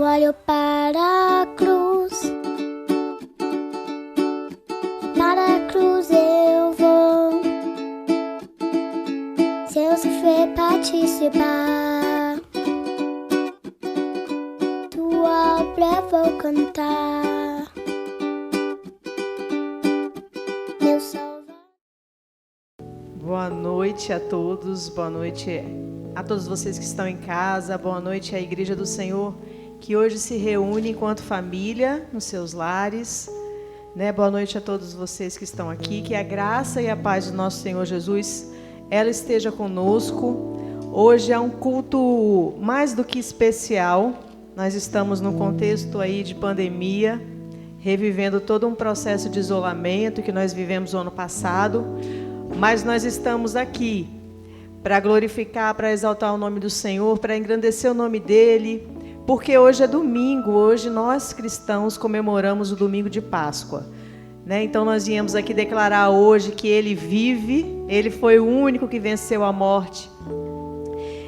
olho para a cruz, para a cruz eu vou. Se eu sofrer participar, tua obra vou cantar. Meu Salvador. Boa noite a todos, boa noite a todos vocês que estão em casa, boa noite à Igreja do Senhor, que hoje se reúne enquanto família nos seus lares, né? Boa noite a todos vocês que estão aqui, que a graça e a paz do nosso Senhor Jesus, ela esteja conosco. Hoje é um culto mais do que especial, nós estamos num contexto aí de pandemia, revivendo todo um processo de isolamento que nós vivemos no ano passado, mas nós estamos aqui para glorificar, para exaltar o nome do Senhor, para engrandecer o nome dEle, porque hoje é domingo, hoje nós cristãos comemoramos o domingo de Páscoa, né? Então nós viemos aqui declarar hoje que Ele vive, Ele foi o único que venceu a morte,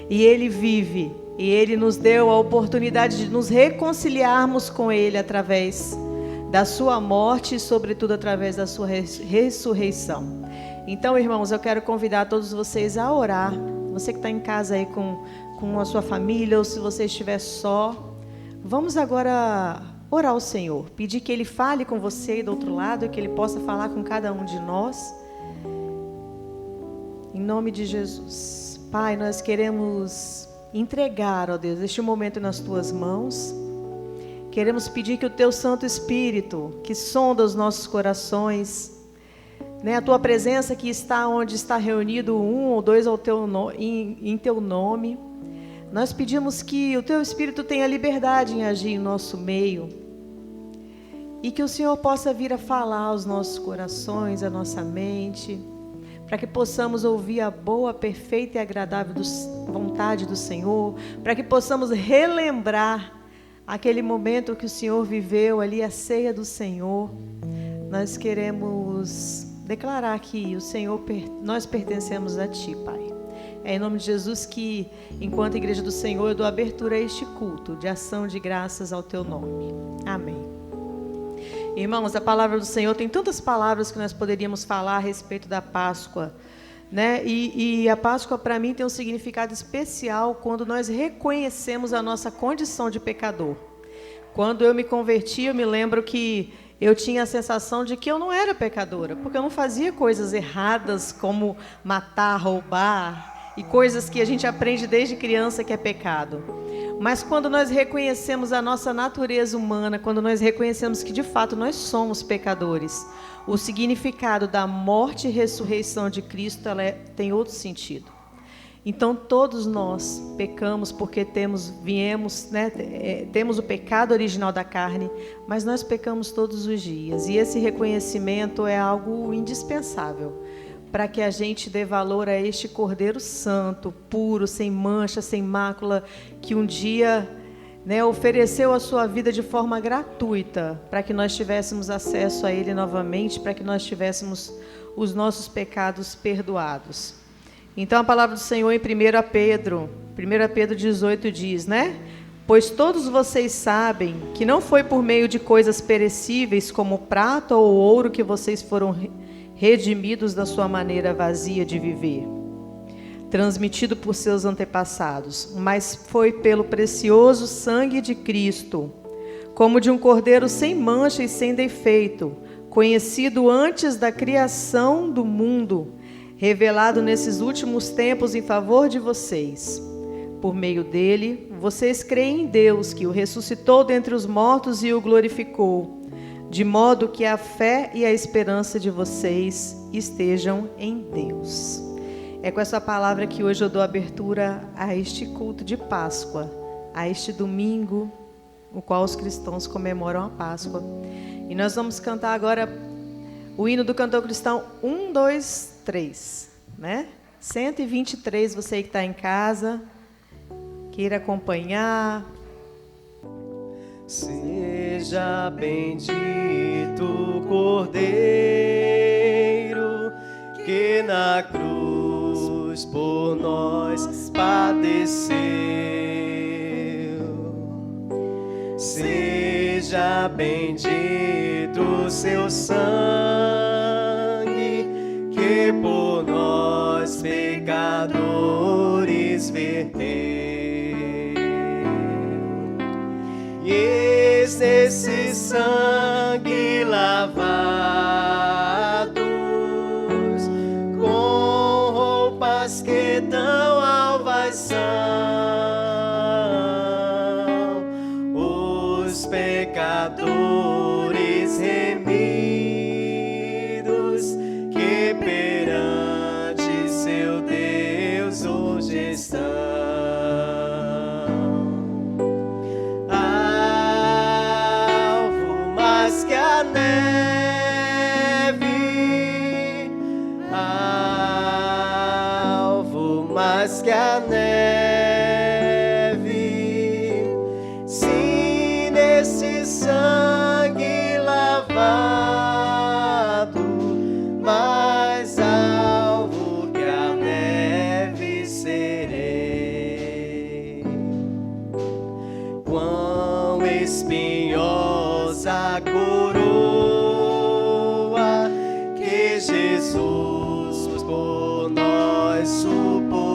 e Ele vive, e Ele nos deu a oportunidade de nos reconciliarmos com Ele através da sua morte e sobretudo através da sua ressurreição. Então, irmãos, eu quero convidar todos vocês a orar. Você que está em casa aí com a sua família, ou se você estiver só, vamos agora orar ao Senhor. Pedir que Ele fale com você aí do outro lado, que Ele possa falar com cada um de nós. Em nome de Jesus. Pai, nós queremos entregar, ó Deus, este momento nas Tuas mãos. Queremos pedir que o Teu Santo Espírito, que sonda os nossos corações, né, a Tua presença que está onde está reunido um ou dois em Teu nome. Nós pedimos que o Teu Espírito tenha liberdade em agir em nosso meio. E que o Senhor possa vir a falar aos nossos corações, à nossa mente, para que possamos ouvir a boa, perfeita e agradável vontade do Senhor, para que possamos relembrar aquele momento que o Senhor viveu ali, a ceia do Senhor. Nós queremos declarar que nós pertencemos a Ti, Pai. É em nome de Jesus que, enquanto Igreja do Senhor, eu dou abertura a este culto de ação de graças ao Teu nome. Amém. Irmãos, a palavra do Senhor, tem tantas palavras que nós poderíamos falar a respeito da Páscoa, né? E a Páscoa, para mim, tem um significado especial quando nós reconhecemos a nossa condição de pecador. Quando eu me converti, eu me lembro que eu tinha a sensação de que eu não era pecadora, porque eu não fazia coisas erradas como matar, roubar e coisas que a gente aprende desde criança que é pecado. Mas quando nós reconhecemos a nossa natureza humana, quando nós reconhecemos que de fato nós somos pecadores, o significado da morte e ressurreição de Cristo tem outro sentido. Então todos nós pecamos porque temos o pecado original da carne, mas nós pecamos todos os dias. E esse reconhecimento é algo indispensável para que a gente dê valor a este Cordeiro Santo, puro, sem mancha, sem mácula, que um dia, né, ofereceu a sua vida de forma gratuita para que nós tivéssemos acesso a Ele novamente, para que nós tivéssemos os nossos pecados perdoados. Então a palavra do Senhor em 1 Pedro 18 diz, né? Pois todos vocês sabem que não foi por meio de coisas perecíveis como prata ou ouro que vocês foram redimidos da sua maneira vazia de viver, transmitido por seus antepassados, mas foi pelo precioso sangue de Cristo, como de um cordeiro sem mancha e sem defeito, conhecido antes da criação do mundo, revelado nesses últimos tempos em favor de vocês. Por meio dele, vocês creem em Deus, que o ressuscitou dentre os mortos e o glorificou, de modo que a fé e a esperança de vocês estejam em Deus. É com essa palavra que hoje eu dou abertura a este culto de Páscoa, a este domingo, no qual os cristãos comemoram a Páscoa. E nós vamos cantar agora o hino do cantor cristão 1, 2, 3, né? 123, você que está em casa, queira acompanhar. Seja bendito o Cordeiro que na cruz por nós padeceu. seja bendito seu sangue, que por nós pecadores verteu. E eis nesse sangue lavados, com roupas que tão alvas são, os pecadores remidos, que perante seu Deus hoje estão. Mais que a neve, sim, nesse sangue lavado, mais alvo que a neve serei. Quão espinhosa a coroa que Jesus por nós suportou.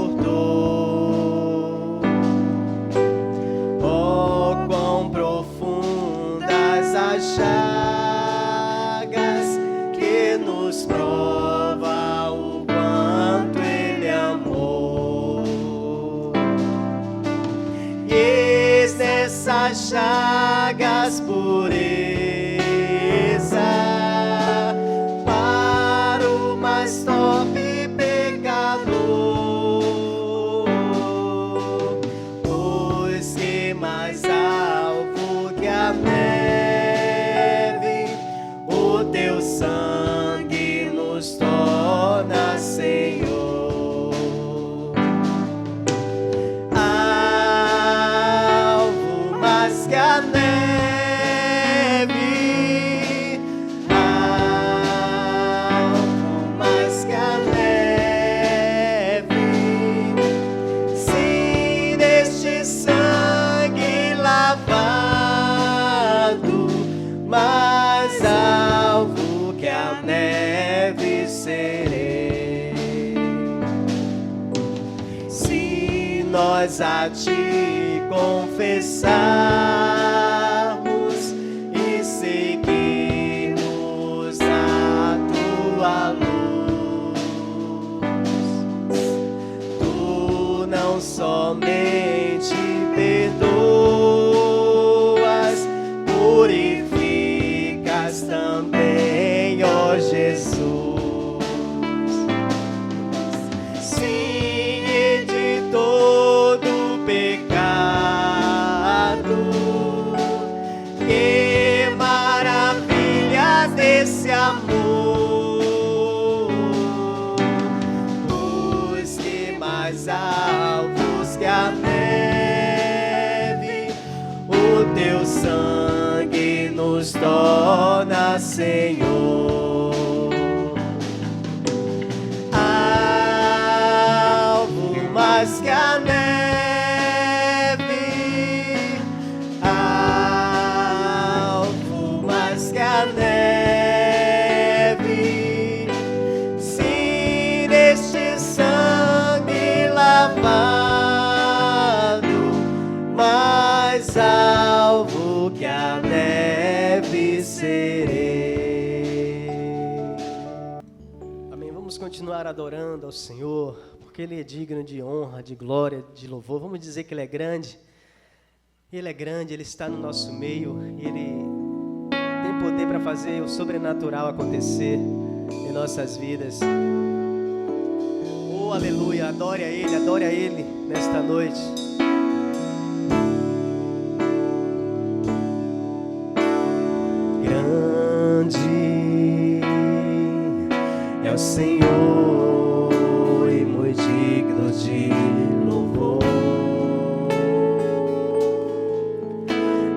Oh, quão profundas as chagas que nos prova o quanto Ele amou. E eis nessas chagas pureza para o mais torpe sangue nos torna Senhor. Alvo mais que a neve, alvo mais que a neve, sim, neste sangue lavado, mais alvo que a neve serei. Se nós a ti confessarmos e seguirmos a tua luz, tu não somente perdoas, purificas também, ó Jesus. Sim, e de todo pecado, que maravilhas desse amor, os que mais alvos que a neve, o teu sangue nos torna Senhor. Alvo mais que a neve, alvo mais que a neve, sim, neste sangue lavado, mais alvo que a neve serei. Amém. Vamos continuar adorando ao Senhor, porque Ele é digno de honra, de glória, de louvor. Vamos dizer que Ele é grande. Ele é grande, Ele está no nosso meio, Ele tem poder para fazer o sobrenatural acontecer em nossas vidas. Oh, aleluia, adore a Ele nesta noite. Grande é o Senhor e muito digno de louvor.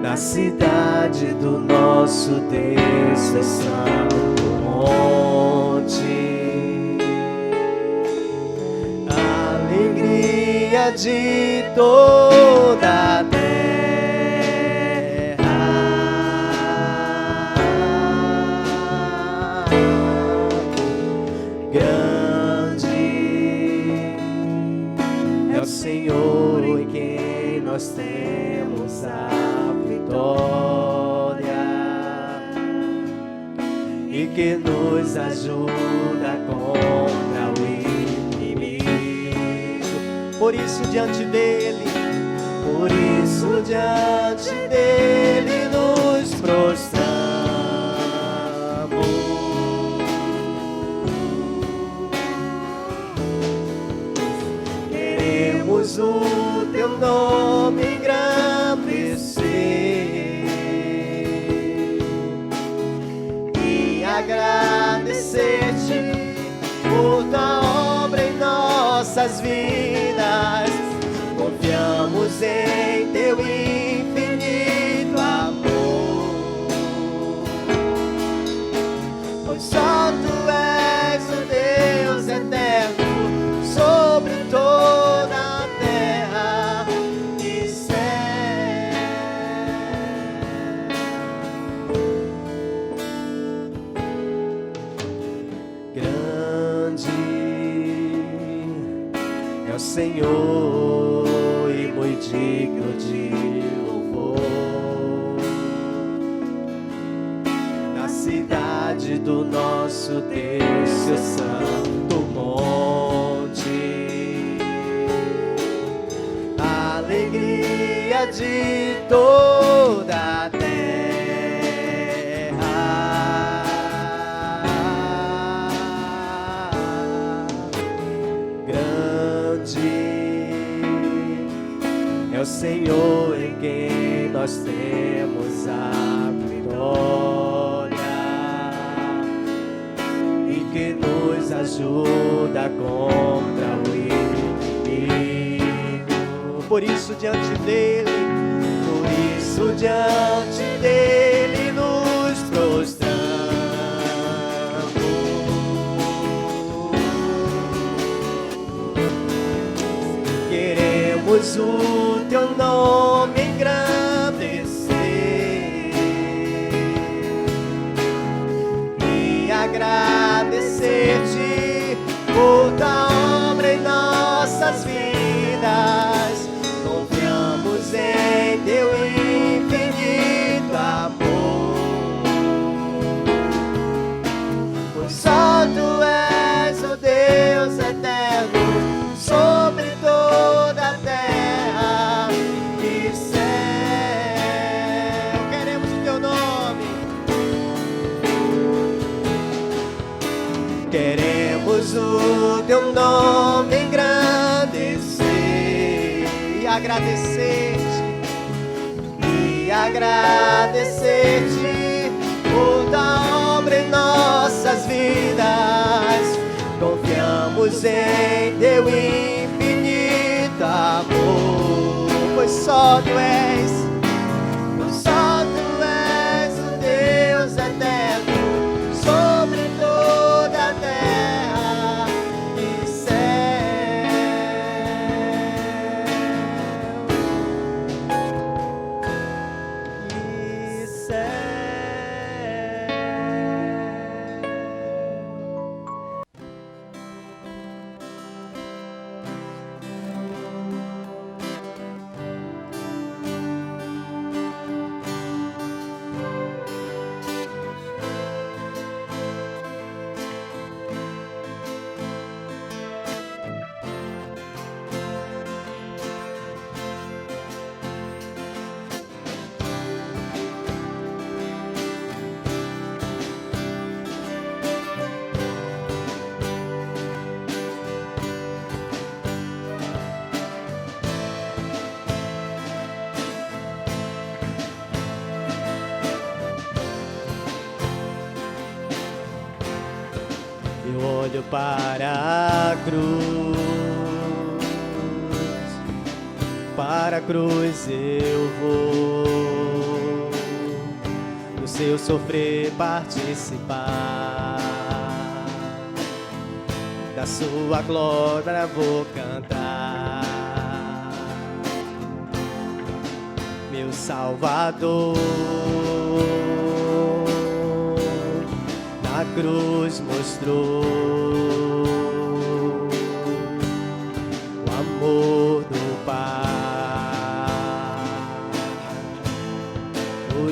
Na cidade do nosso Deus é santo monte, alegria de toda a terra. nós temos a vitória e que nos ajuda contra o inimigo. Por isso diante dele nos prostramos. Queremos o teu nome engrandecer e agradecer-te por tua obra em nossas vidas. Confiamos em teu infinito amor, pois só tu és o Deus eterno sobre toda a terra e céu. Grande é o Senhor e muito digno de louvor, na cidade do nosso Deus, seu santo monte, a alegria de toda a terra. É o Senhor em quem nós temos a vitória e que nos ajuda contra o inimigo. Por isso diante dele nos prostramos. Queremos o teu nome engrandecer e agradecer-te por tua obra em nossas vidas. Confiamos em teu infinito amor, pois só tu és o Deus eterno sobre toda a terra e céu. Queremos o teu nome, queremos o teu nome engrandecer e agradecer-te por tua obra em nossas vidas. Confiamos em teu infinito amor, pois só tu és o Deus eterno sobre toda a terra e céu. E céu. Eu olho para a cruz eu vou, no seu sofrer participar, da sua glória vou cantar. Meu Salvador na cruz mostrou o amor do Pai.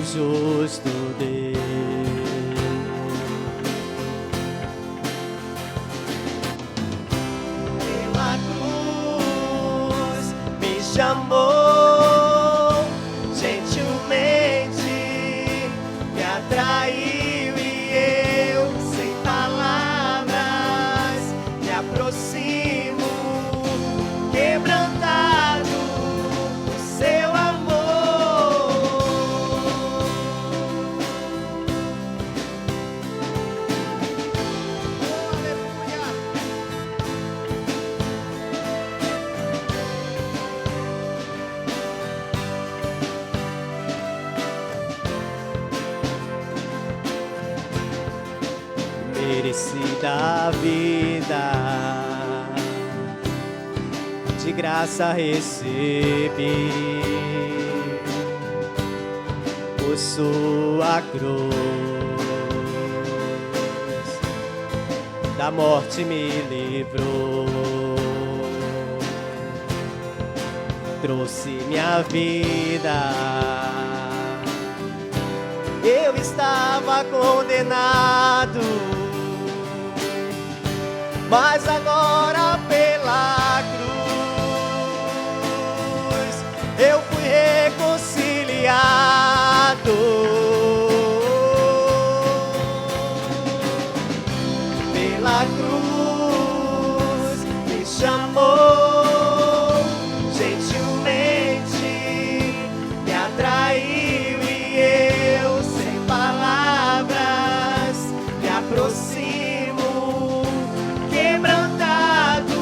justo Deus. Pela cruz me chamou, gentilmente me atraiu e eu, sem palavras, me aproximo, quebrantado por seu amor. Merecida a vida, de graça recebi, por sua cruz, da morte me livrou, trouxe minha vida. Eu estava condenado, mas agora pela cruz eu fui reconciliado. Pela cruz me chamou, gentilmente me atraiu e eu, sem palavras, me aproximo, quebrantado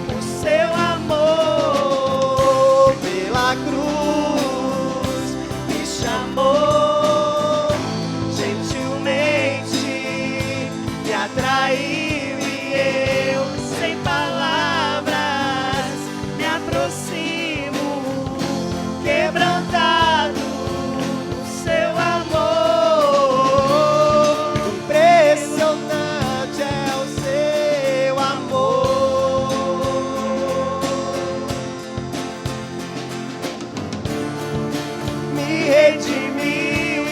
por seu amor. Pela cruz me chamou, gentilmente me atraiu e eu, sem palavras, me aproximo, quebrantado por seu amor. Impressionante é o seu amor. Me redimiu e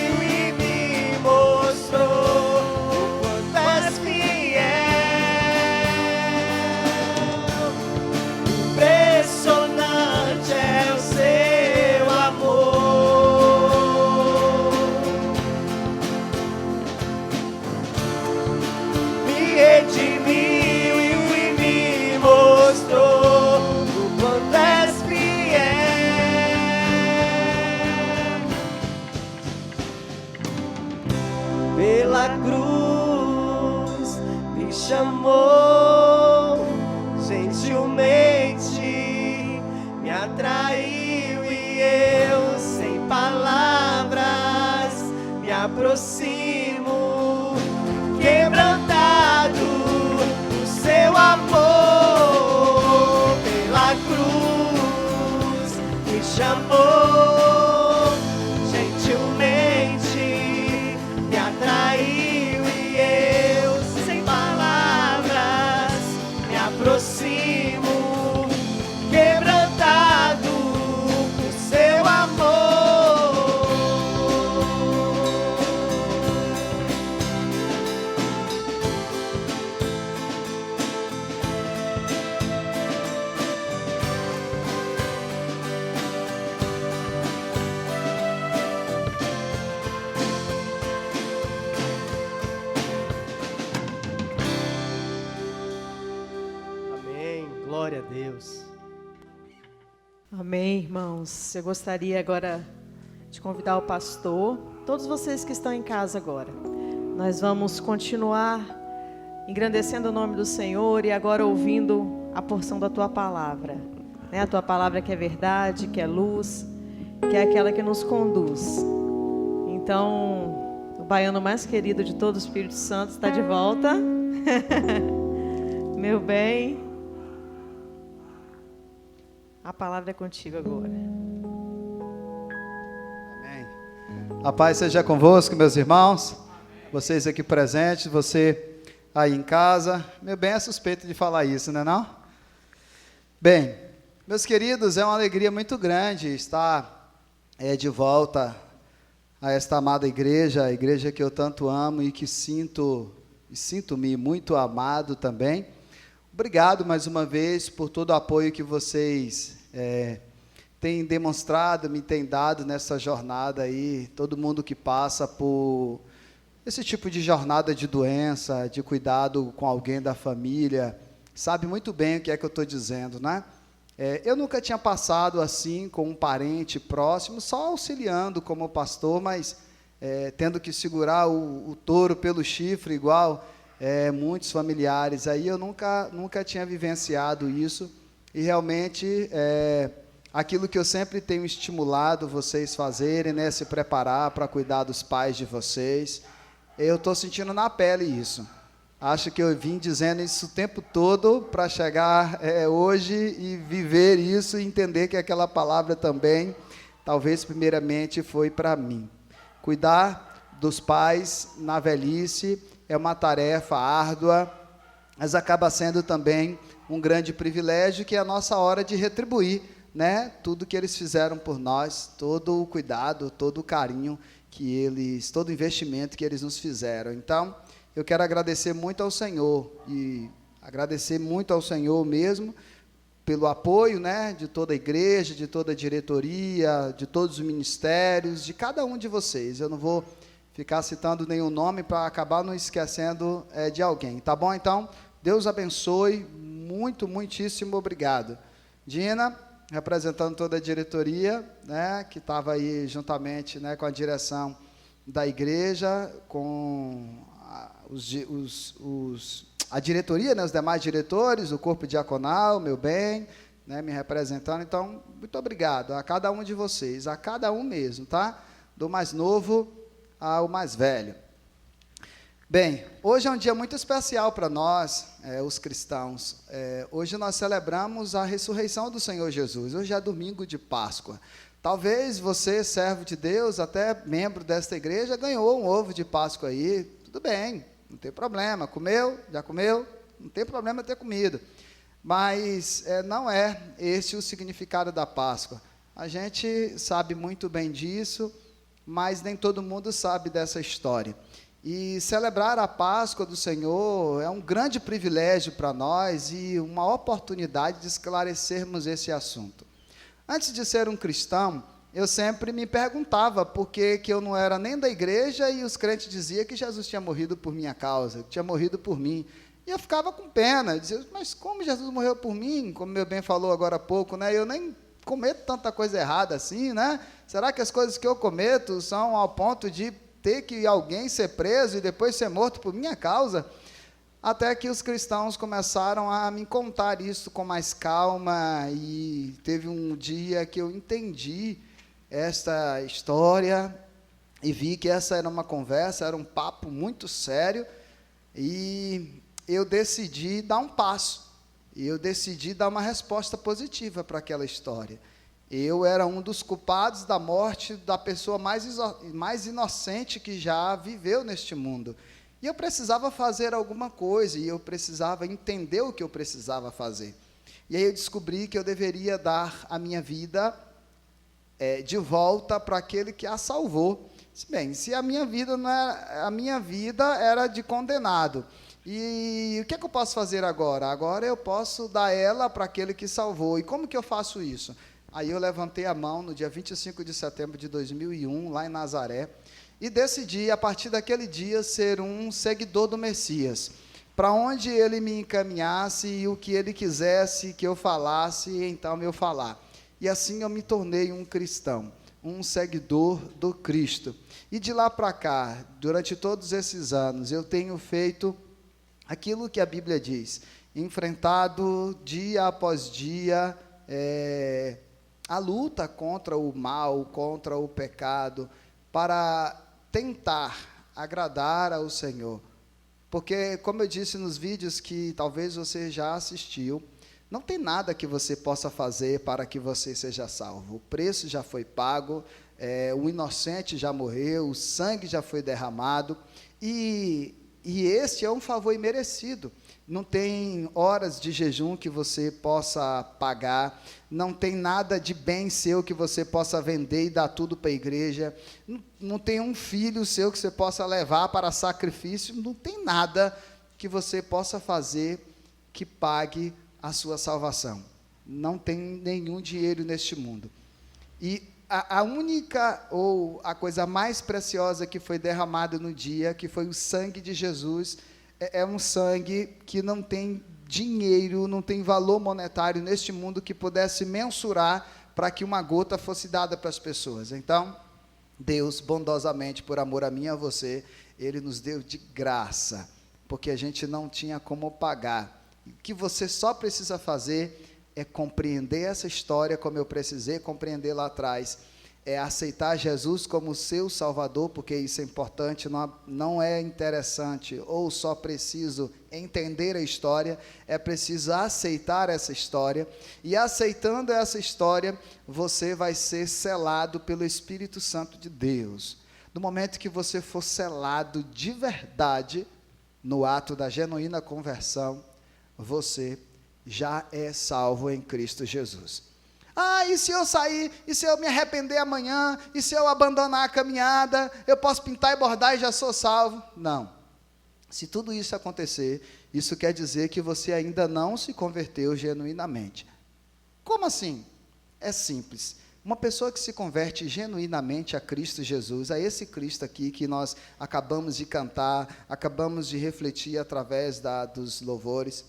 me mostrou o quanto és fiel. Impressionante é o seu amor. Me redimiu e me mostrou o quanto és fiel. Pela cruz me chamou, gentilmente me atraiu e eu, sem palavras, me aproximo, quebrantado por seu amor. Pela cruz me chamou, gentilmente me atraiu e eu, sem palavras, me aproximo, quebrantado por seu amor. Amém. Glória a Deus. Amém, irmãos. Eu gostaria agora de convidar o pastor, todos vocês que estão em casa agora. Nós vamos continuar engrandecendo o nome do Senhor e agora ouvindo a porção da Tua palavra. Né? A Tua palavra que é verdade, que é luz, que é aquela que nos conduz. Então, o baiano mais querido de todo o Espírito Santo está de volta. Meu bem, a palavra é contigo agora. Amém. A paz seja convosco, meus irmãos. Vocês aqui presentes, você aí em casa. Meu bem, é suspeito de falar isso, não é não? Bem, meus queridos, é uma alegria muito grande estar de volta a esta amada igreja, a igreja que eu tanto amo e que sinto-me muito amado também. Obrigado mais uma vez por todo o apoio que vocês têm demonstrado, me têm dado nessa jornada aí, todo mundo que passa por esse tipo de jornada de doença, de cuidado com alguém da família, sabe muito bem o que é que eu estou dizendo, né? Eu nunca tinha passado assim com um parente próximo, só auxiliando como pastor, mas tendo que segurar o touro pelo chifre, igual muitos familiares. Aí eu nunca tinha vivenciado isso, e realmente aquilo que eu sempre tenho estimulado vocês fazerem, né, se preparar para cuidar dos pais de vocês, eu estou sentindo na pele isso. Acho que eu vim dizendo isso o tempo todo para chegar hoje e viver isso e entender que aquela palavra também, talvez primeiramente, foi para mim. Cuidar dos pais na velhice é uma tarefa árdua, mas acaba sendo também um grande privilégio, que é a nossa hora de retribuir, né, tudo que eles fizeram por nós, todo o cuidado, todo o carinho todo o investimento que eles nos fizeram. Então, eu quero agradecer muito ao Senhor, e agradecer muito ao Senhor mesmo, pelo apoio, né, de toda a igreja, de toda a diretoria, de todos os ministérios, de cada um de vocês. Eu não vou ficar citando nenhum nome para acabar não esquecendo de alguém, tá bom? Então, Deus abençoe, muitíssimo obrigado. Dina, representando toda a diretoria, né, que estava aí juntamente, né, com a direção da igreja, com a diretoria, né, os demais diretores, o corpo diaconal, meu bem, né, me representando. Então, muito obrigado a cada um de vocês, a cada um mesmo, tá? Do mais novo ao mais velho. Bem, hoje é um dia muito especial para nós, os cristãos. Hoje nós celebramos a ressurreição do Senhor Jesus. Hoje é domingo de Páscoa. Talvez você, servo de Deus, até membro desta igreja, ganhou um ovo de Páscoa aí. Tudo bem, não tem problema. Comeu? Já comeu? Não tem problema ter comido. Mas não é esse o significado da Páscoa. A gente sabe muito bem disso, mas nem todo mundo sabe dessa história. E celebrar a Páscoa do Senhor é um grande privilégio para nós e uma oportunidade de esclarecermos esse assunto. Antes de ser um cristão, eu sempre me perguntava por que eu não era nem da igreja e os crentes diziam que Jesus tinha morrido por minha causa, que tinha morrido por mim. E eu ficava com pena, eu dizia, mas como Jesus morreu por mim? Como meu bem falou agora há pouco, né? Eu nem cometo tanta coisa errada assim, né? Será que as coisas que eu cometo são ao ponto de ter que alguém ser preso e depois ser morto por minha causa? Até que os cristãos começaram a me contar isso com mais calma, e teve um dia que eu entendi esta história e vi que essa era uma conversa, era um papo muito sério, e eu decidi dar um passo, e eu decidi dar uma resposta positiva para aquela história. Eu era um dos culpados da morte da pessoa mais inocente que já viveu neste mundo. E eu precisava fazer alguma coisa, e eu precisava entender o que eu precisava fazer. E aí eu descobri que eu deveria dar a minha vida de volta para aquele que a salvou. Bem, se a minha vida não era, a minha vida era de condenado. E o que é que eu posso fazer agora? Agora eu posso dar ela para aquele que salvou. E como que eu faço isso? Aí eu levantei a mão no dia 25 de setembro de 2001, lá em Nazaré, e decidi, a partir daquele dia, ser um seguidor do Messias. Para onde ele me encaminhasse e o que ele quisesse que eu falasse, então eu falar. E assim eu me tornei um cristão, um seguidor do Cristo. E de lá para cá, durante todos esses anos, eu tenho feito aquilo que a Bíblia diz, enfrentado dia após dia, a luta contra o mal, contra o pecado, para tentar agradar ao Senhor. Porque, como eu disse nos vídeos que talvez você já assistiu, não tem nada que você possa fazer para que você seja salvo. O preço já foi pago, o inocente já morreu, o sangue já foi derramado, e este é um favor imerecido. não tem horas de jejum que você possa pagar, não tem nada de bem seu que você possa vender e dar tudo para a igreja, não tem um filho seu que você possa levar para sacrifício, não tem nada que você possa fazer que pague a sua salvação. Não tem nenhum dinheiro neste mundo. E a única, ou a coisa mais preciosa que foi derramada no dia, que foi o sangue de Jesus, é um sangue que não tem dinheiro, não tem valor monetário neste mundo que pudesse mensurar para que uma gota fosse dada para as pessoas. Então, Deus, bondosamente, por amor a mim e a você, Ele nos deu de graça, porque a gente não tinha como pagar. O que você só precisa fazer é compreender essa história, como eu precisei compreender lá atrás, é aceitar Jesus como seu Salvador, porque isso é importante, não é interessante ou só preciso entender a história, é preciso aceitar essa história, e aceitando essa história, você vai ser selado pelo Espírito Santo de Deus. No momento que você for selado de verdade, no ato da genuína conversão, você já é salvo em Cristo Jesus. E se eu sair, e se eu me arrepender amanhã, e se eu abandonar a caminhada, eu posso pintar e bordar e já sou salvo? Não. Se tudo isso acontecer, isso quer dizer que você ainda não se converteu genuinamente. Como assim? É simples. Uma pessoa que se converte genuinamente a Cristo Jesus, a esse Cristo aqui que nós acabamos de cantar, acabamos de refletir através dos louvores,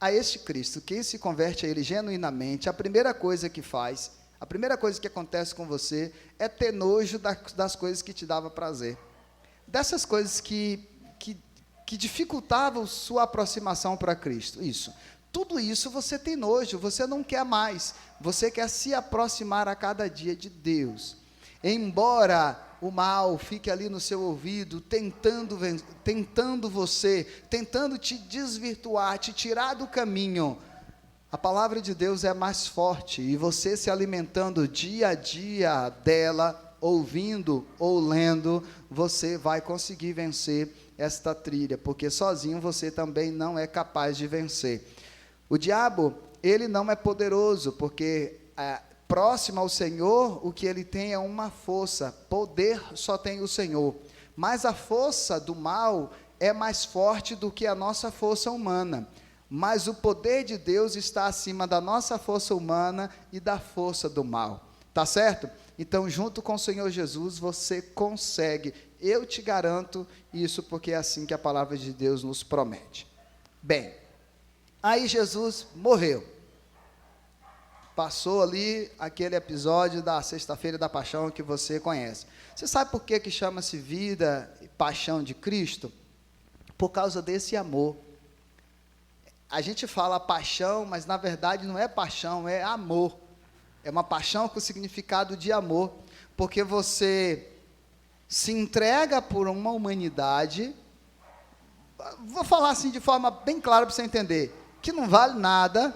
a este Cristo, quem se converte a Ele genuinamente, a primeira coisa que faz, a primeira coisa que acontece com você, é ter nojo das coisas que te davam prazer. Dessas coisas que dificultavam sua aproximação para Cristo. Isso. Tudo isso você tem nojo, você não quer mais. Você quer se aproximar a cada dia de Deus. Embora o mal fique ali no seu ouvido, tentando te desvirtuar, te tirar do caminho, a palavra de Deus é mais forte, e você se alimentando dia a dia dela, ouvindo ou lendo, você vai conseguir vencer esta trilha, porque sozinho você também não é capaz de vencer. O diabo, ele não é poderoso, porque próximo ao Senhor, o que ele tem é uma força. Poder só tem o Senhor. Mas a força do mal é mais forte do que a nossa força humana. Mas o poder de Deus está acima da nossa força humana e da força do mal. Tá certo? Então, junto com o Senhor Jesus, você consegue. Eu te garanto isso, porque é assim que a palavra de Deus nos promete. Bem, aí Jesus morreu. Passou ali aquele episódio da Sexta-feira da Paixão que você conhece. Você sabe por que chama-se vida e paixão de Cristo? Por causa desse amor. A gente fala paixão, mas na verdade não é paixão, é amor. É uma paixão com significado de amor, porque você se entrega por uma humanidade, vou falar assim de forma bem clara para você entender, que não vale nada,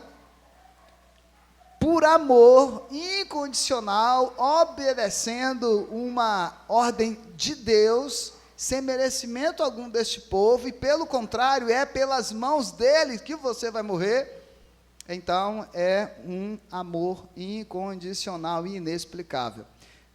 por amor incondicional, obedecendo uma ordem de Deus, sem merecimento algum deste povo, e pelo contrário, é pelas mãos dele que você vai morrer. Então, é um amor incondicional e inexplicável.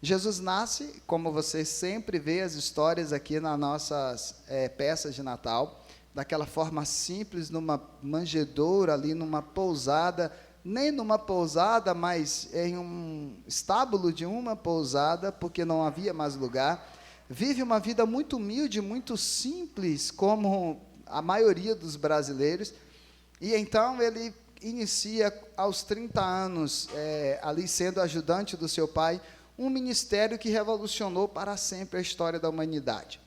Jesus nasce, como você sempre vê as histórias aqui nas nossas peças de Natal, daquela forma simples, numa manjedoura ali, numa pousada, nem numa pousada, mas em um estábulo de uma pousada, porque não havia mais lugar. Vive uma vida muito humilde, muito simples, como a maioria dos brasileiros, e então ele inicia aos 30 anos, ali sendo ajudante do seu pai, um ministério que revolucionou para sempre a história da humanidade.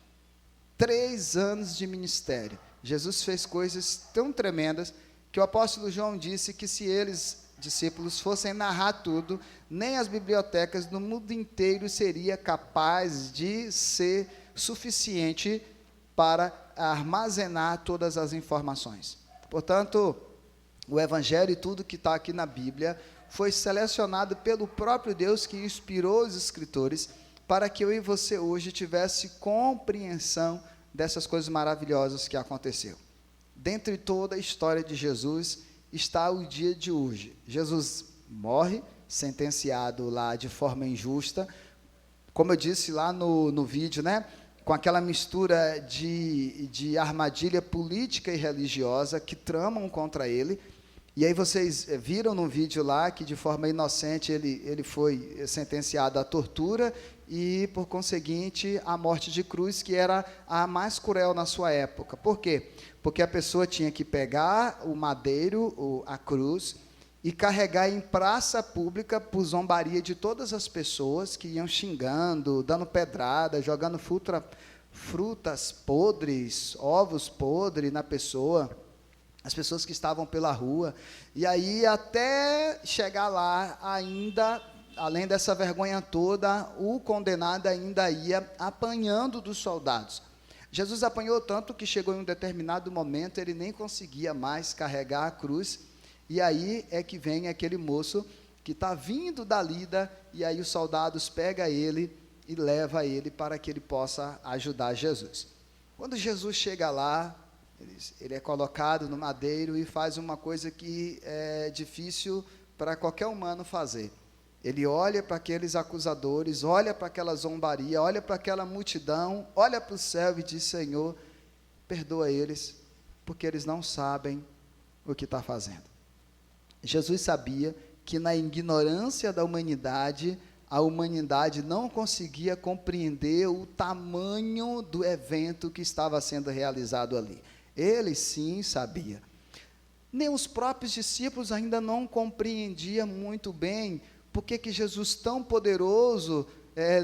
3 anos de ministério. Jesus fez coisas tão tremendas que o apóstolo João disse que se eles, discípulos, fossem narrar tudo, nem as bibliotecas do mundo inteiro seria capaz de ser suficiente para armazenar todas as informações. Portanto, o Evangelho e tudo que está aqui na Bíblia foi selecionado pelo próprio Deus que inspirou os escritores para que eu e você hoje tivesse compreensão dessas coisas maravilhosas que aconteceu. dentre toda a história de Jesus, está o dia de hoje. Jesus morre, sentenciado lá de forma injusta, como eu disse lá no vídeo, né? Com aquela mistura de armadilha política e religiosa que tramam contra ele. E aí vocês viram no vídeo lá que de forma inocente ele foi sentenciado à tortura e, por conseguinte, à morte de cruz, que era a mais cruel na sua época. Por quê? Porque a pessoa tinha que pegar o madeiro, a cruz, e carregar em praça pública por zombaria de todas as pessoas que iam xingando, dando pedrada, jogando frutas podres, ovos podres na pessoa, as pessoas que estavam pela rua. E aí, até chegar lá, ainda, além dessa vergonha toda, o condenado ainda ia apanhando dos soldados. Jesus apanhou tanto que chegou em um determinado momento, ele nem conseguia mais carregar a cruz. E aí é que vem aquele moço que está vindo da lida, e aí os soldados pegam ele e levam ele para que ele possa ajudar Jesus. Quando Jesus chega lá, ele é colocado no madeiro e faz uma coisa que é difícil para qualquer humano fazer. Ele olha para aqueles acusadores, olha para aquela zombaria, olha para aquela multidão, olha para o céu e diz: Senhor, perdoa eles, porque eles não sabem o que está fazendo. Jesus sabia que na ignorância da humanidade, a humanidade não conseguia compreender o tamanho do evento que estava sendo realizado ali. Ele sim sabia. Nem os próprios discípulos ainda não compreendiam muito bem por que Jesus tão poderoso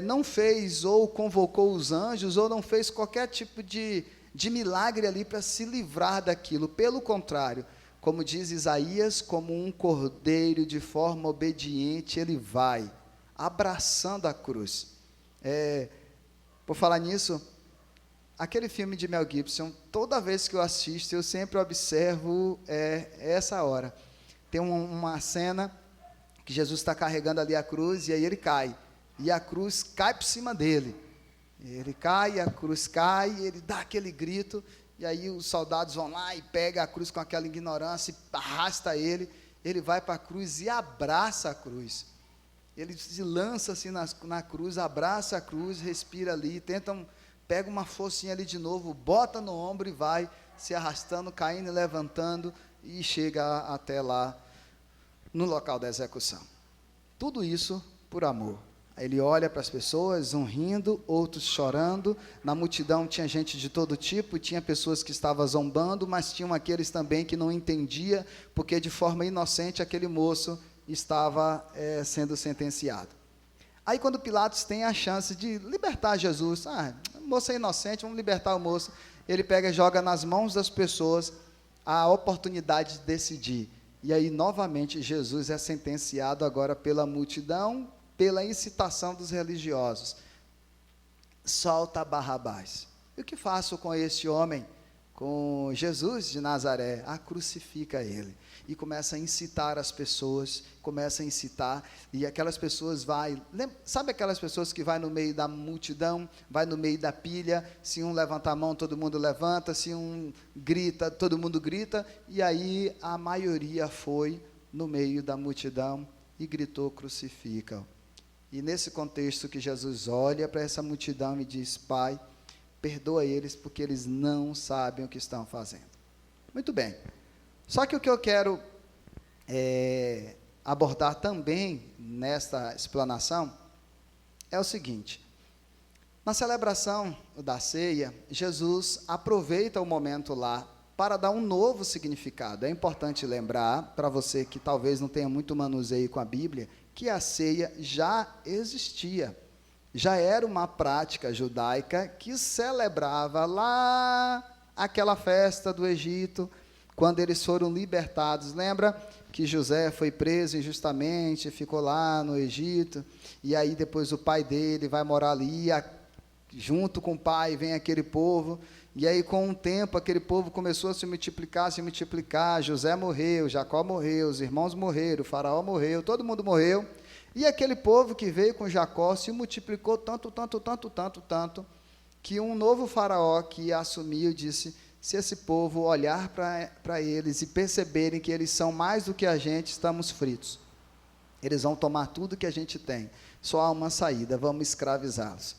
não fez ou convocou os anjos, ou não fez qualquer tipo de milagre ali para se livrar daquilo. Pelo contrário, como diz Isaías, como um cordeiro de forma obediente, ele vai, abraçando a cruz. Por falar nisso, aquele filme de Mel Gibson, toda vez que eu assisto, eu sempre observo essa hora. Tem uma cena que Jesus está carregando ali a cruz, e aí ele cai, e a cruz cai por cima dele. Ele cai, a cruz cai, ele dá aquele grito, e aí os soldados vão lá e pegam a cruz com aquela ignorância, e arrasta ele vai para a cruz e abraça a cruz. Ele se lança assim na cruz, abraça a cruz, respira ali, pega uma forcinha ali de novo, bota no ombro e vai se arrastando, caindo e levantando, e chega até lá, no local da execução. Tudo isso por amor. Ele olha para as pessoas, um rindo, outros chorando. Na multidão tinha gente de todo tipo, tinha pessoas que estavam zombando, mas tinham aqueles também que não entendiam, porque de forma inocente aquele moço estava sendo sentenciado. Aí quando Pilatos tem a chance de libertar Jesus, o moço é inocente, vamos libertar o moço, ele pega e joga nas mãos das pessoas a oportunidade de decidir. E aí novamente Jesus é sentenciado agora pela multidão, pela incitação dos religiosos. Solta Barrabás. E o que faço com este homem? Com Jesus de Nazaré? Crucifica ele. E começa a incitar as pessoas, e aquelas pessoas sabe aquelas pessoas que vai no meio da multidão, vai no meio da pilha, se um levanta a mão, todo mundo levanta, se um grita, todo mundo grita, e aí a maioria foi no meio da multidão e gritou: crucifica-o. E nesse contexto que Jesus olha para essa multidão e diz: Pai, perdoa eles, porque eles não sabem o que estão fazendo. Muito bem. Só que o que eu quero abordar também nesta explanação é o seguinte: na celebração da ceia, Jesus aproveita o momento lá para dar um novo significado. É importante lembrar, para você que talvez não tenha muito manuseio com a Bíblia, que a ceia já existia, já era uma prática judaica que celebrava lá aquela festa do Egito, quando eles foram libertados. Lembra que José foi preso injustamente, ficou lá no Egito, e aí depois o pai dele vai morar ali, junto com o pai vem aquele povo, e aí com o tempo aquele povo começou a se multiplicar, José morreu, Jacó morreu, os irmãos morreram, o faraó morreu, todo mundo morreu, e aquele povo que veio com Jacó se multiplicou tanto, que um novo faraó que assumiu disse: se esse povo olhar para eles e perceberem que eles são mais do que a gente, estamos fritos. Eles vão tomar tudo que a gente tem. Só há uma saída, vamos escravizá-los.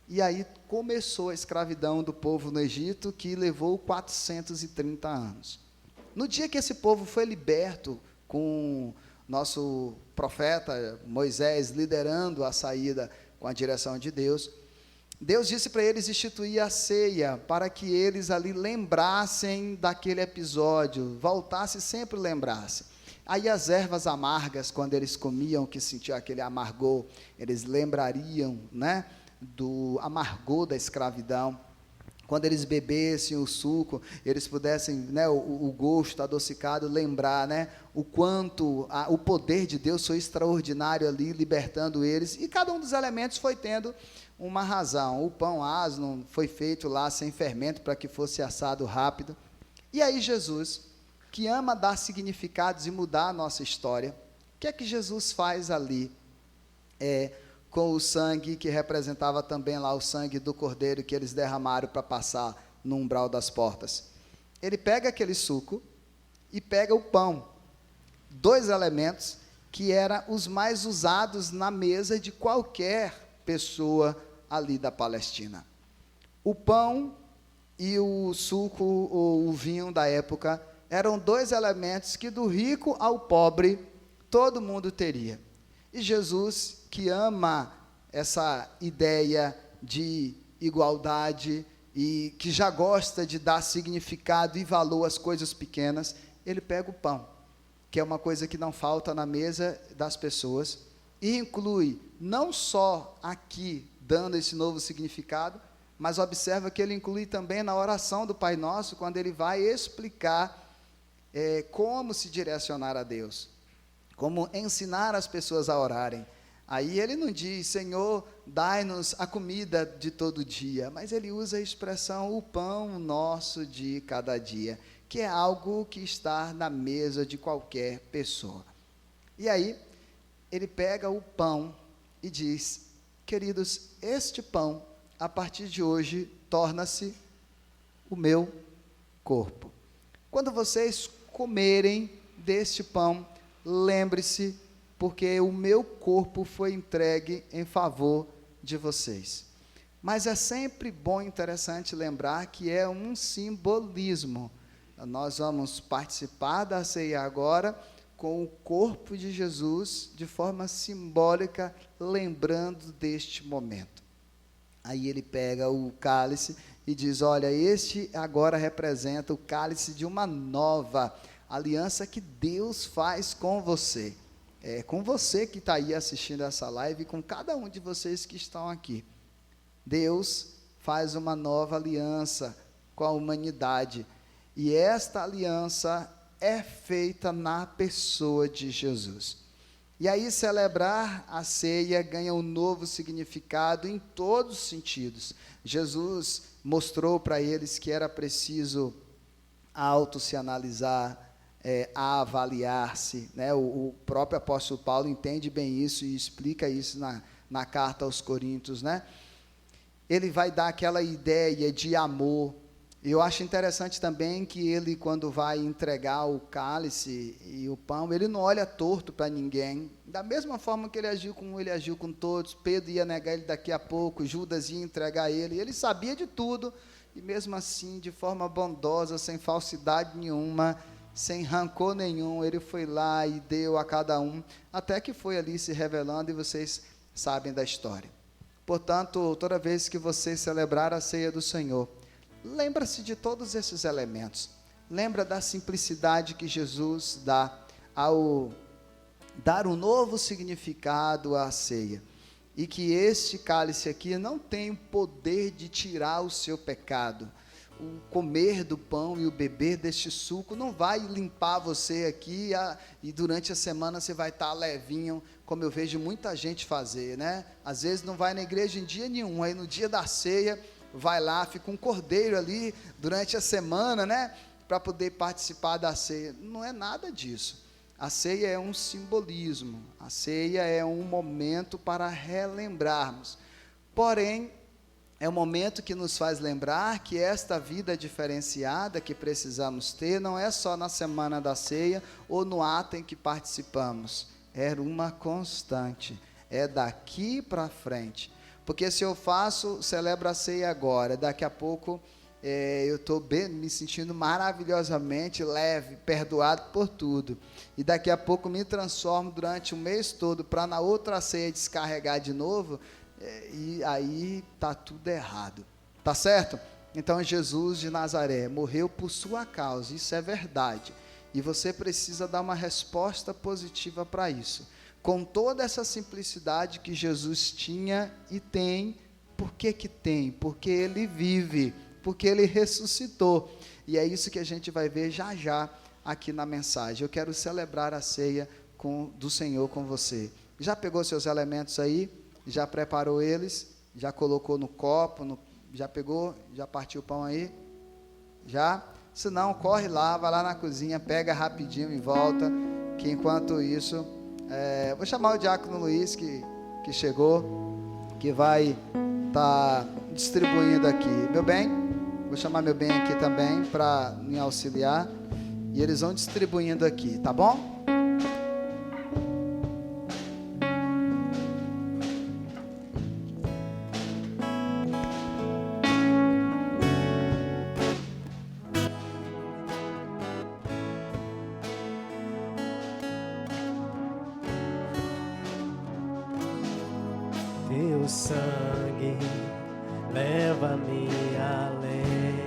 E aí começou a escravidão do povo no Egito, que levou 430 anos. No dia que esse povo foi liberto, com nosso profeta Moisés liderando a saída com a direção de Deus, Deus disse para eles instituir a ceia, para que eles ali lembrassem daquele episódio, voltassem, sempre lembrassem. Aí as ervas amargas, quando eles comiam, que sentiam aquele amargor, eles lembrariam, né, do amargor da escravidão. Quando eles bebessem o suco, eles pudessem, né, o gosto adocicado, lembrar, né, o quanto o poder de Deus foi extraordinário ali, libertando eles. E cada um dos elementos foi tendo uma razão. O pão asno foi feito lá sem fermento, para que fosse assado rápido. E aí Jesus, que ama dar significados e mudar a nossa história, o que é que Jesus faz ali? Com o sangue, que representava também lá o sangue do cordeiro que eles derramaram para passar no umbral das portas. Ele pega aquele suco e pega o pão, 2 elementos que eram os mais usados na mesa de qualquer pessoa ali da Palestina. O pão e o suco ou o vinho da época eram 2 elementos que do rico ao pobre todo mundo teria. E Jesus, que ama essa ideia de igualdade e que já gosta de dar significado e valor às coisas pequenas, ele pega o pão, que é uma coisa que não falta na mesa das pessoas, e inclui não só aqui, dando esse novo significado, mas observa que ele inclui também na oração do Pai Nosso, quando ele vai explicar como se direcionar a Deus, como ensinar as pessoas a orarem. Aí ele não diz, Senhor, dai-nos a comida de todo dia, mas ele usa a expressão, o pão nosso de cada dia, que é algo que está na mesa de qualquer pessoa. E aí, ele pega o pão e diz, queridos, este pão, a partir de hoje, torna-se o meu corpo. Quando vocês comerem deste pão, lembre-se, porque o meu corpo foi entregue em favor de vocês. Mas é sempre bom e interessante lembrar que é um simbolismo. Nós vamos participar da ceia agora com o corpo de Jesus, de forma simbólica, lembrando deste momento. Aí ele pega o cálice e diz, olha, este agora representa o cálice de uma nova aliança que Deus faz com você. É com você que está aí assistindo essa live, e com cada um de vocês que estão aqui. Deus faz uma nova aliança com a humanidade, e esta aliança é feita na pessoa de Jesus. E aí celebrar a ceia ganha um novo significado em todos os sentidos. Jesus mostrou para eles que era preciso se analisar, a avaliar-se, né? O próprio apóstolo Paulo entende bem isso e explica isso na carta aos Coríntios, né? Ele vai dar aquela ideia de amor. Eu acho interessante também que ele, quando vai entregar o cálice e o pão, ele não olha torto para ninguém. Da mesma forma que ele agiu com um, ele agiu com todos. Pedro ia negar ele daqui a pouco, Judas ia entregar ele. Ele sabia de tudo, e mesmo assim, de forma bondosa, sem falsidade nenhuma, sem rancor nenhum, ele foi lá e deu a cada um, até que foi ali se revelando, e vocês sabem da história. Portanto, toda vez que você celebrar a ceia do Senhor, lembra-se de todos esses elementos. Lembra da simplicidade que Jesus dá ao dar um novo significado à ceia. E que este cálice aqui não tem o poder de tirar o seu pecado. O comer do pão e o beber deste suco não vai limpar você aqui, e durante a semana você vai estar levinho, como eu vejo muita gente fazer, né? Às vezes não vai na igreja em dia nenhum, aí no dia da ceia, vai lá, fica um cordeiro ali durante a semana, né? Para poder participar da ceia. Não é nada disso. A ceia é um simbolismo, a ceia é um momento para relembrarmos. Porém, é um momento que nos faz lembrar que esta vida diferenciada que precisamos ter não é só na semana da ceia ou no ato em que participamos, é uma constante, é daqui para frente. Porque se eu celebro a ceia agora, daqui a pouco eu estou me sentindo maravilhosamente leve, perdoado por tudo. E daqui a pouco me transformo durante o mês todo para na outra ceia descarregar de novo, e aí está tudo errado. Tá certo? Então Jesus de Nazaré morreu por sua causa, isso é verdade. E você precisa dar uma resposta positiva para isso. Com toda essa simplicidade que Jesus tinha e tem. Por que que tem? Porque Ele vive, porque Ele ressuscitou. E é isso que a gente vai ver já já aqui na mensagem. Eu quero celebrar a ceia do Senhor com você. Já pegou seus elementos aí? Já preparou eles? Já colocou no copo? Já pegou? Já partiu o pão aí? Já? Se não, corre lá, vai lá na cozinha, pega rapidinho e volta, que enquanto isso, vou chamar o diácono Luiz, que chegou, que vai estar distribuindo aqui. Meu bem, vou chamar meu bem aqui também para me auxiliar, e eles vão distribuindo aqui, tá bom? Teu sangue leva-me além,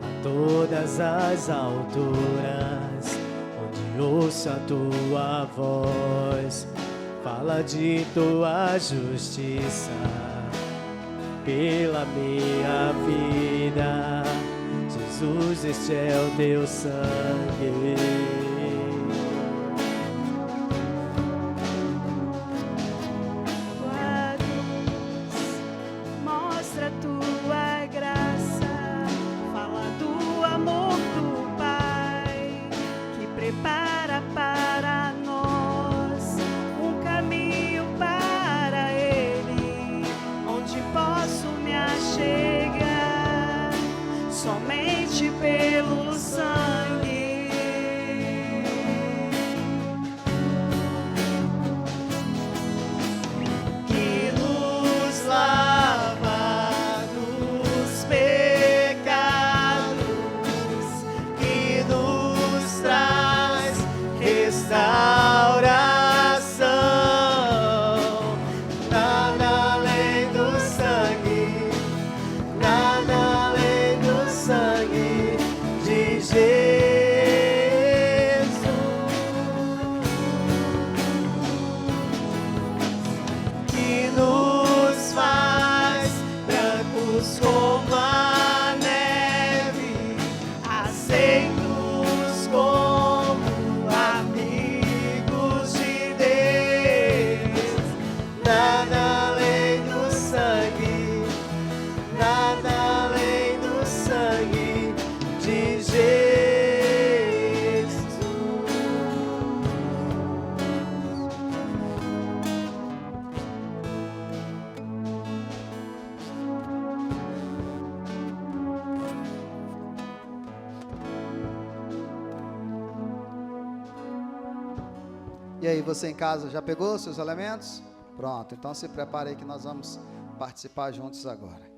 a todas as alturas, onde ouço a tua voz, fala de tua justiça pela minha vida. Jesus, este é o teu sangue. E aí, você em casa já pegou seus elementos? Pronto, então se prepare aí que nós vamos participar juntos agora.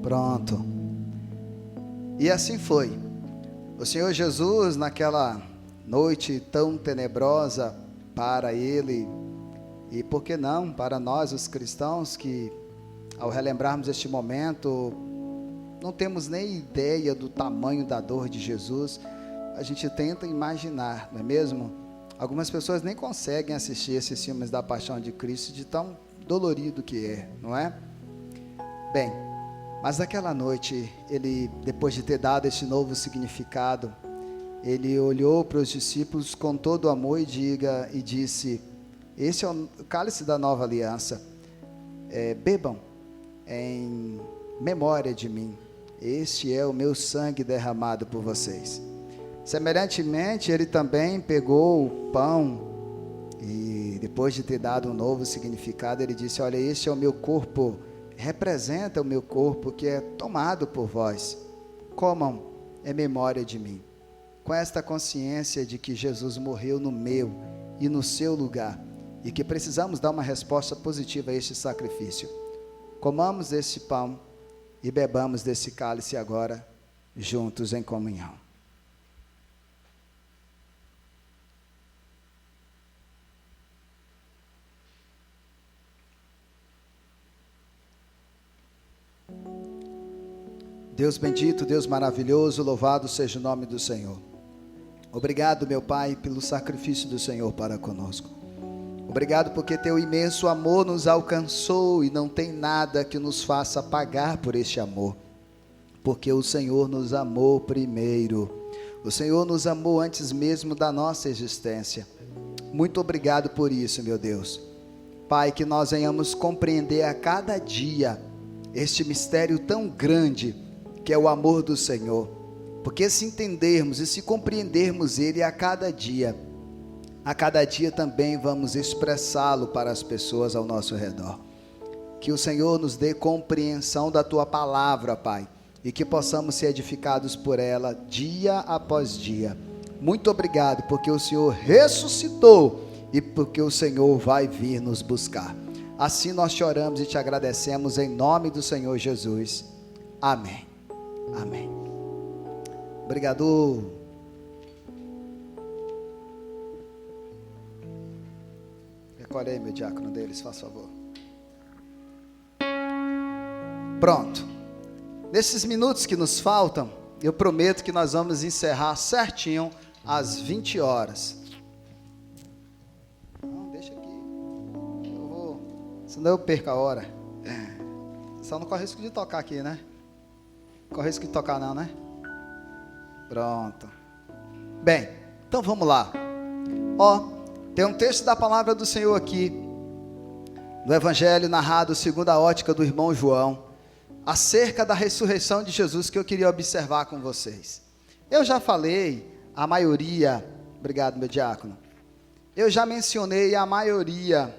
Pronto. E assim foi. O Senhor Jesus, naquela noite tão tenebrosa para Ele, e por que não para nós os cristãos, que ao relembrarmos este momento, não temos nem ideia do tamanho da dor de Jesus, a gente tenta imaginar, não é mesmo? Algumas pessoas nem conseguem assistir esses filmes da Paixão de Cristo, de tão dolorido que é, não é? Bem, mas naquela noite, ele, depois de ter dado esse novo significado, ele olhou para os discípulos com todo amor e disse: esse é o cálice da nova aliança, bebam em memória de mim, este é o meu sangue derramado por vocês. Semelhantemente, ele também pegou o pão e, depois de ter dado um novo significado, ele disse: olha, este é o meu corpo, representa o meu corpo que é tomado por vós, comam em memória de mim. Com esta consciência de que Jesus morreu no meu e no seu lugar, e que precisamos dar uma resposta positiva a este sacrifício, comamos desse pão e bebamos desse cálice agora, juntos em comunhão. Deus bendito, Deus maravilhoso, louvado seja o nome do Senhor. Obrigado, meu Pai, pelo sacrifício do Senhor para conosco. Obrigado porque teu imenso amor nos alcançou e não tem nada que nos faça pagar por este amor. Porque o Senhor nos amou primeiro. O Senhor nos amou antes mesmo da nossa existência. Muito obrigado por isso, meu Deus. Pai, que nós venhamos compreender a cada dia este mistério tão grande que é o amor do Senhor, porque se entendermos e se compreendermos Ele a cada dia também vamos expressá-lo para as pessoas ao nosso redor. Que o Senhor nos dê compreensão da Tua palavra, Pai, e que possamos ser edificados por ela dia após dia. Muito obrigado, porque o Senhor ressuscitou e porque o Senhor vai vir nos buscar. Assim nós te oramos e te agradecemos em nome do Senhor Jesus. Amém. Amém. Obrigado. Recolhe aí, meu diácono deles, faz favor. Pronto. Nesses minutos que nos faltam, eu prometo que nós vamos encerrar certinho às 20 horas. Não, deixa aqui. Senão eu perco a hora. Só não corre risco de tocar aqui, né? Corre risco de tocar não, né? Pronto. Bem, então vamos lá. Tem um texto da palavra do Senhor aqui, no Evangelho narrado segundo a ótica do irmão João, acerca da ressurreição de Jesus, que eu queria observar com vocês. Eu já falei a maioria, obrigado meu diácono, eu já mencionei a maioria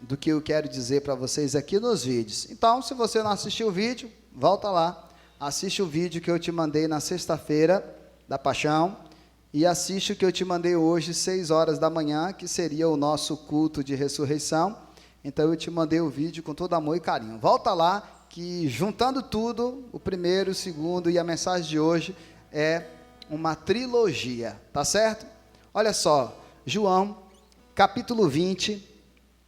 do que eu quero dizer para vocês aqui nos vídeos. Então, se você não assistiu o vídeo, volta lá, assiste o vídeo que eu te mandei na sexta-feira da Paixão, e assiste o que eu te mandei hoje, 6 horas da manhã, que seria o nosso culto de ressurreição. Então eu te mandei o vídeo com todo amor e carinho. Volta lá, que juntando tudo, o primeiro, o segundo e a mensagem de hoje é uma trilogia, tá certo? Olha só, João, capítulo 20,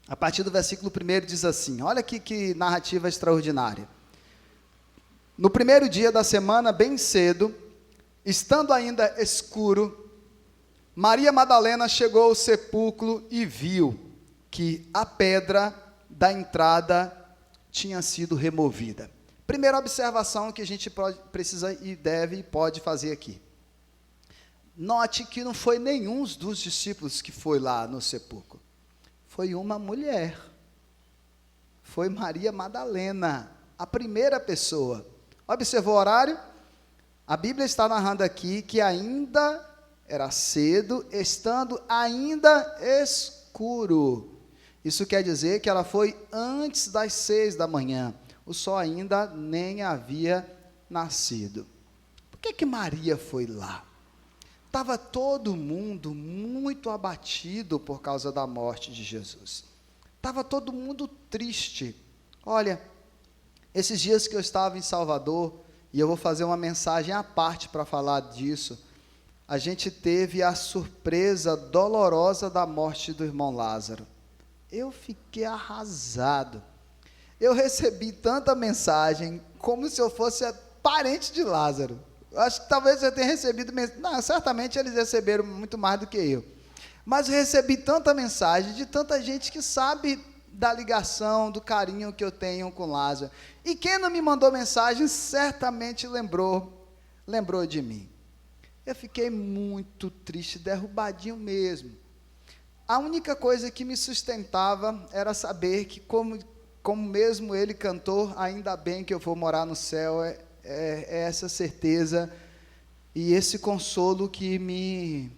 a partir do versículo 1 diz assim, olha que narrativa extraordinária. No primeiro dia da semana, bem cedo, estando ainda escuro, Maria Madalena chegou ao sepulcro e viu que a pedra da entrada tinha sido removida. Primeira observação que a gente precisa e deve e pode fazer aqui. Note que não foi nenhum dos discípulos que foi lá no sepulcro. Foi uma mulher. Foi Maria Madalena, a primeira pessoa. Observou o horário? A Bíblia está narrando aqui que ainda era cedo, estando ainda escuro. Isso quer dizer que ela foi antes das 6 da manhã. O sol ainda nem havia nascido. Por que Maria foi lá? Estava todo mundo muito abatido por causa da morte de Jesus. Estava todo mundo triste. Olha, esses dias que eu estava em Salvador, e eu vou fazer uma mensagem à parte para falar disso, a gente teve a surpresa dolorosa da morte do irmão Lázaro. Eu fiquei arrasado. Eu recebi tanta mensagem como se eu fosse parente de Lázaro. Eu acho que talvez eu tenha recebido, não, certamente eles receberam muito mais do que eu. Mas recebi tanta mensagem de tanta gente que sabe da ligação, do carinho que eu tenho com Lázaro. E quem não me mandou mensagem, certamente lembrou de mim. Eu fiquei muito triste, derrubadinho mesmo. A única coisa que me sustentava era saber que, como mesmo ele cantou, ainda bem que eu vou morar no céu, é essa certeza e esse consolo que me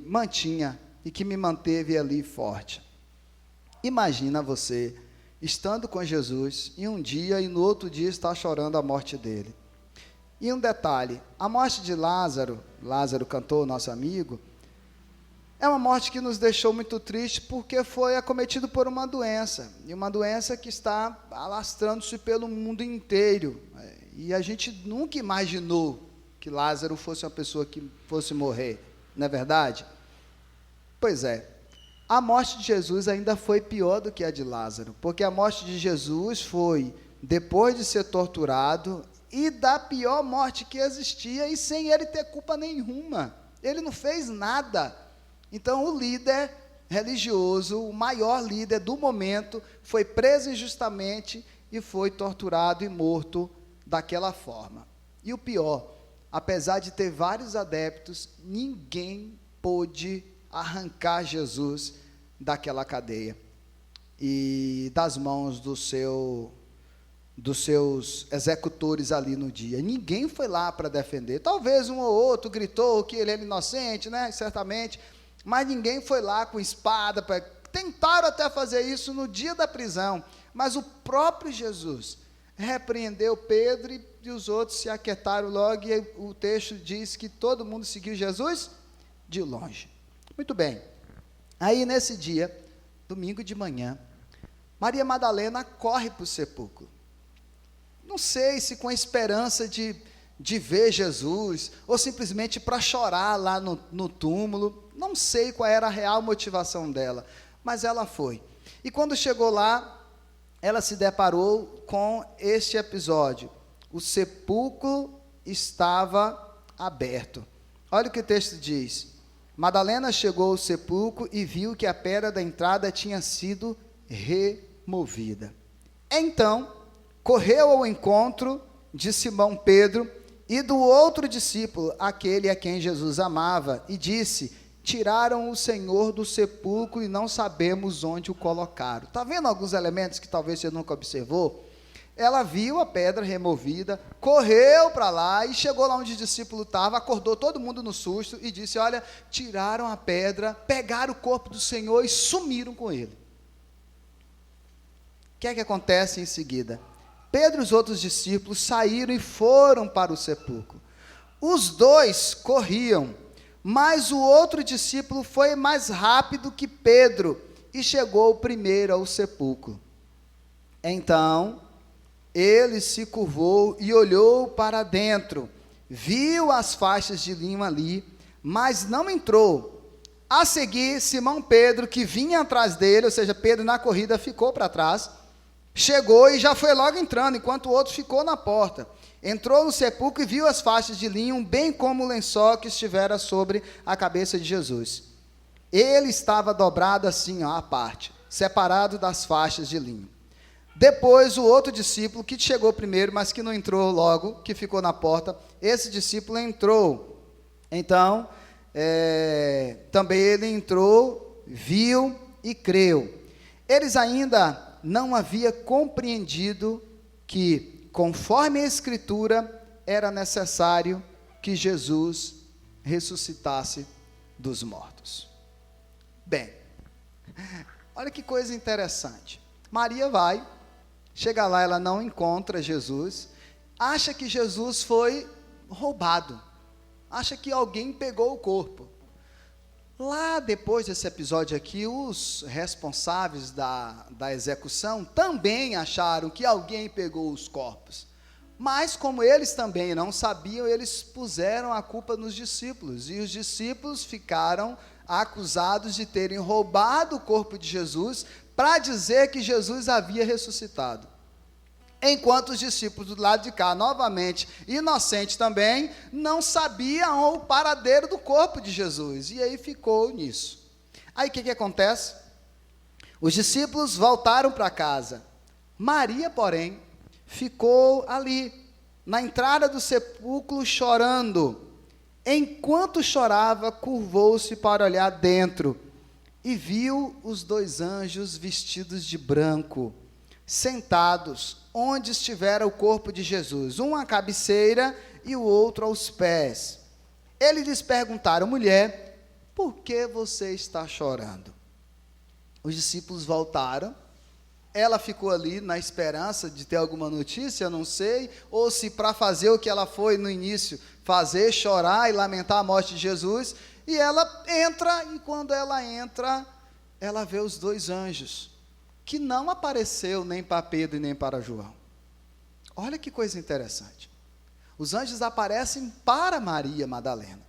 mantinha e que me manteve ali forte. Imagina você, estando com Jesus, em um dia e no outro dia está chorando a morte dele. E um detalhe, a morte de Lázaro cantor, nosso amigo, é uma morte que nos deixou muito triste porque foi acometido por uma doença, e uma doença que está alastrando-se pelo mundo inteiro. E a gente nunca imaginou que Lázaro fosse uma pessoa que fosse morrer, não é verdade? Pois é, a morte de Jesus ainda foi pior do que a de Lázaro, porque a morte de Jesus foi depois de ser torturado e da pior morte que existia, e sem ele ter culpa nenhuma. Ele não fez nada. Então, o líder religioso, o maior líder do momento, foi preso injustamente e foi torturado e morto daquela forma. E o pior, apesar de ter vários adeptos, ninguém pôde arrancar Jesus daquela cadeia e das mãos dos seus executores ali no dia. Ninguém foi lá para defender. Talvez um ou outro gritou que ele era inocente, né? Certamente, mas ninguém foi lá com espada. Tentaram até fazer isso no dia da prisão, mas o próprio Jesus repreendeu Pedro e os outros se aquietaram logo, e o texto diz que todo mundo seguiu Jesus de longe. Muito bem. Aí, nesse dia, domingo de manhã, Maria Madalena corre para o sepulcro. Não sei se com a esperança de ver Jesus, ou simplesmente para chorar lá no túmulo. Não sei qual era a real motivação dela, mas ela foi. E quando chegou lá, ela se deparou com este episódio. O sepulcro estava aberto. Olha o que o texto diz. Madalena chegou ao sepulcro e viu que a pedra da entrada tinha sido removida. Então, correu ao encontro de Simão Pedro e do outro discípulo, aquele a quem Jesus amava, e disse: tiraram o Senhor do sepulcro e não sabemos onde o colocaram. Está vendo alguns elementos que talvez você nunca observou? Ela viu a pedra removida, correu para lá e chegou lá onde o discípulo estava, acordou todo mundo no susto e disse: olha, tiraram a pedra, pegaram o corpo do Senhor e sumiram com ele. O que é que acontece em seguida? Pedro e os outros discípulos saíram e foram para o sepulcro. Os dois corriam, mas o outro discípulo foi mais rápido que Pedro e chegou primeiro ao sepulcro. Então, ele se curvou e olhou para dentro, viu as faixas de linho ali, mas não entrou. A seguir, Simão Pedro, que vinha atrás dele, ou seja, Pedro na corrida ficou para trás, chegou e já foi logo entrando, enquanto o outro ficou na porta. Entrou no sepulcro e viu as faixas de linho, bem como o lençol que estivera sobre a cabeça de Jesus. Ele estava dobrado assim, à parte, separado das faixas de linho. Depois, o outro discípulo, que chegou primeiro, mas que não entrou logo, que ficou na porta, esse discípulo entrou. Então, também ele entrou, viu e creu. Eles ainda não haviam compreendido que, conforme a Escritura, era necessário que Jesus ressuscitasse dos mortos. Bem, olha que coisa interessante. Maria vai, chega lá, ela não encontra Jesus, acha que Jesus foi roubado, acha que alguém pegou o corpo. Lá depois desse episódio aqui, os responsáveis da execução também acharam que alguém pegou os corpos. Mas como eles também não sabiam, eles puseram a culpa nos discípulos. E os discípulos ficaram acusados de terem roubado o corpo de Jesus para dizer que Jesus havia ressuscitado. Enquanto os discípulos do lado de cá, novamente, inocentes também, não sabiam o paradeiro do corpo de Jesus. E aí ficou nisso. Aí o que acontece? Os discípulos voltaram para casa. Maria, porém, ficou ali, na entrada do sepulcro, chorando. Enquanto chorava, curvou-se para olhar dentro e viu os 2 anjos vestidos de branco, sentados onde estivera o corpo de Jesus, um à cabeceira e o outro aos pés. Eles lhes perguntaram: mulher, por que você está chorando? Os discípulos voltaram. Ela ficou ali na esperança de ter alguma notícia, eu não sei, ou se para fazer o que ela foi no início, fazer, chorar e lamentar a morte de Jesus, e ela entra, e quando ela entra, ela vê os 2 anjos, que não apareceu nem para Pedro e nem para João. Olha que coisa interessante. Os anjos aparecem para Maria Madalena.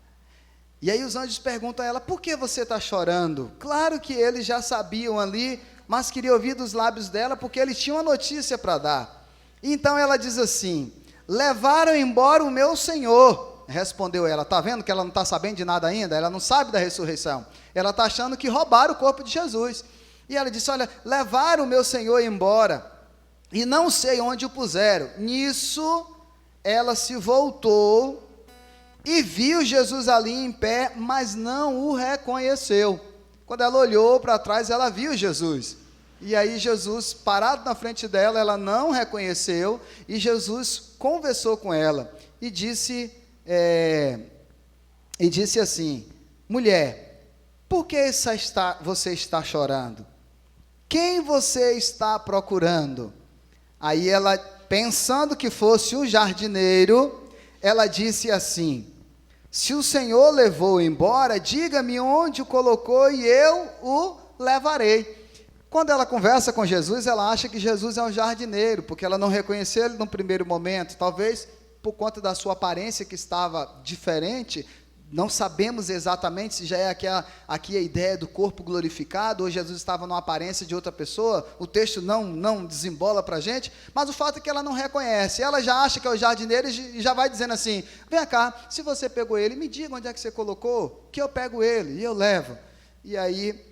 E aí os anjos perguntam a ela: por que você está chorando? Claro que eles já sabiam ali, mas queria ouvir dos lábios dela, porque eles tinham uma notícia para dar. Então ela diz assim: levaram embora o meu Senhor. Respondeu ela. Está vendo que ela não está sabendo de nada ainda? Ela não sabe da ressurreição. Ela está achando que roubaram o corpo de Jesus. E ela disse: olha, levaram o meu Senhor embora, e não sei onde o puseram. Nisso, ela se voltou e viu Jesus ali em pé, mas não o reconheceu. Quando ela olhou para trás, ela viu Jesus. E aí Jesus, parado na frente dela, ela não reconheceu, e Jesus conversou com ela, e disse assim: mulher, por que você está chorando? Quem você está procurando? Aí ela, pensando que fosse o jardineiro, ela disse assim: se o Senhor levou embora, diga-me onde o colocou e eu o levarei. Quando ela conversa com Jesus, ela acha que Jesus é um jardineiro, porque ela não reconheceu ele no primeiro momento, talvez por conta da sua aparência que estava diferente. Não sabemos exatamente se já é aqui a ideia do corpo glorificado, ou Jesus estava numa aparência de outra pessoa. O texto não desembola para a gente, mas o fato é que ela não reconhece. Ela já acha que é o jardineiro e já vai dizendo assim: vem cá, se você pegou ele, me diga onde é que você colocou, que eu pego ele e eu levo. E aí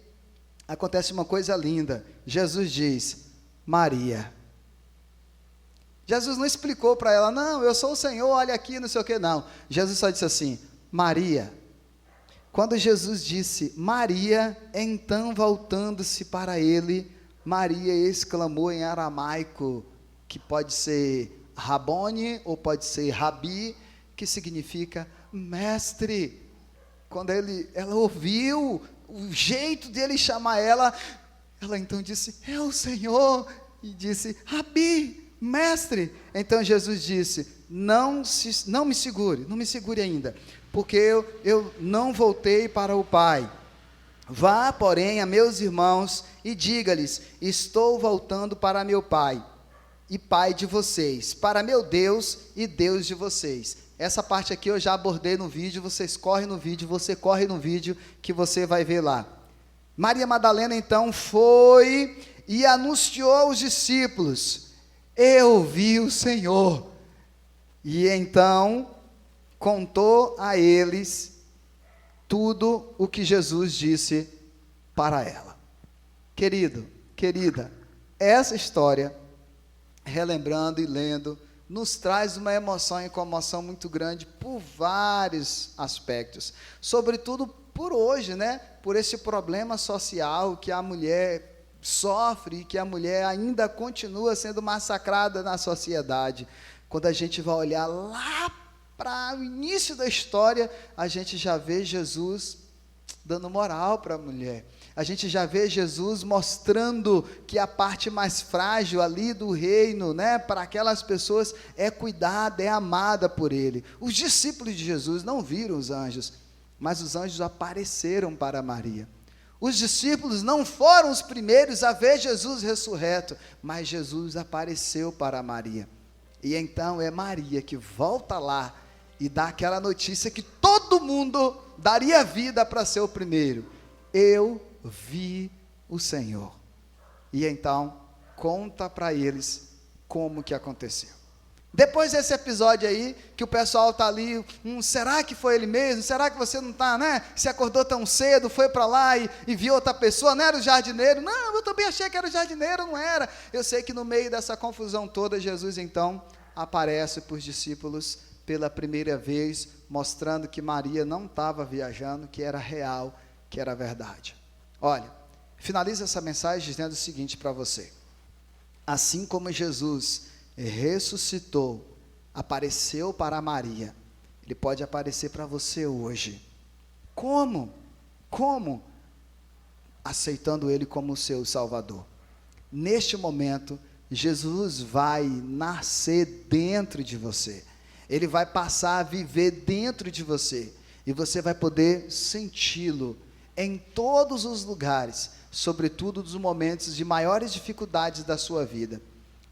acontece uma coisa linda. Jesus diz: Maria. Jesus não explicou para ela: não, eu sou o Senhor, olha aqui, não sei o que, não. Jesus só disse assim: Maria. Quando Jesus disse Maria, então voltando-se para ele, Maria exclamou em aramaico, que pode ser Rabone ou pode ser Rabi, que significa mestre. Quando ela ouviu o jeito dele chamar ela então disse: é o Senhor, e disse: Rabi, mestre. Então Jesus disse: não me segure ainda, porque eu não voltei para o Pai. Vá, porém, a meus irmãos e diga-lhes: estou voltando para meu Pai e Pai de vocês, para meu Deus e Deus de vocês. Essa parte aqui eu já abordei no vídeo, vocês correm no vídeo, você corre no vídeo que você vai ver lá. Maria Madalena então foi e anunciou aos discípulos: eu vi o Senhor. E então contou a eles tudo o que Jesus disse para ela. Querido, querida, essa história, relembrando e lendo, nos traz uma emoção e comoção muito grande por vários aspectos, sobretudo por hoje, né? Por esse problema social que a mulher sofre e que a mulher ainda continua sendo massacrada na sociedade. Quando a gente vai olhar lá para o início da história, a gente já vê Jesus dando moral para a mulher. A gente já vê Jesus mostrando que a parte mais frágil ali do reino, né, para aquelas pessoas, é cuidada, é amada por Ele. Os discípulos de Jesus não viram os anjos, mas os anjos apareceram para Maria. Os discípulos não foram os primeiros a ver Jesus ressurreto, mas Jesus apareceu para Maria. E então é Maria que volta lá e dá aquela notícia que todo mundo daria vida para ser o primeiro: eu vi o Senhor. E então conta para eles como que aconteceu. Depois desse episódio aí, que o pessoal está ali, será que foi ele mesmo? Será que você não está, né? Se acordou tão cedo, foi para lá e viu outra pessoa, não era o jardineiro? Não, eu também achei que era o jardineiro, não era. Eu sei que no meio dessa confusão toda, Jesus então aparece para os discípulos pela primeira vez, mostrando que Maria não estava viajando, que era real, que era verdade. Olha, finaliza essa mensagem dizendo o seguinte para você. Assim como Jesus ressuscitou, apareceu para Maria, Ele pode aparecer para você hoje. Como? Como? Aceitando Ele como seu Salvador. Neste momento, Jesus vai nascer dentro de você. Ele vai passar a viver dentro de você. E você vai poder senti-lo em todos os lugares, sobretudo nos momentos de maiores dificuldades da sua vida.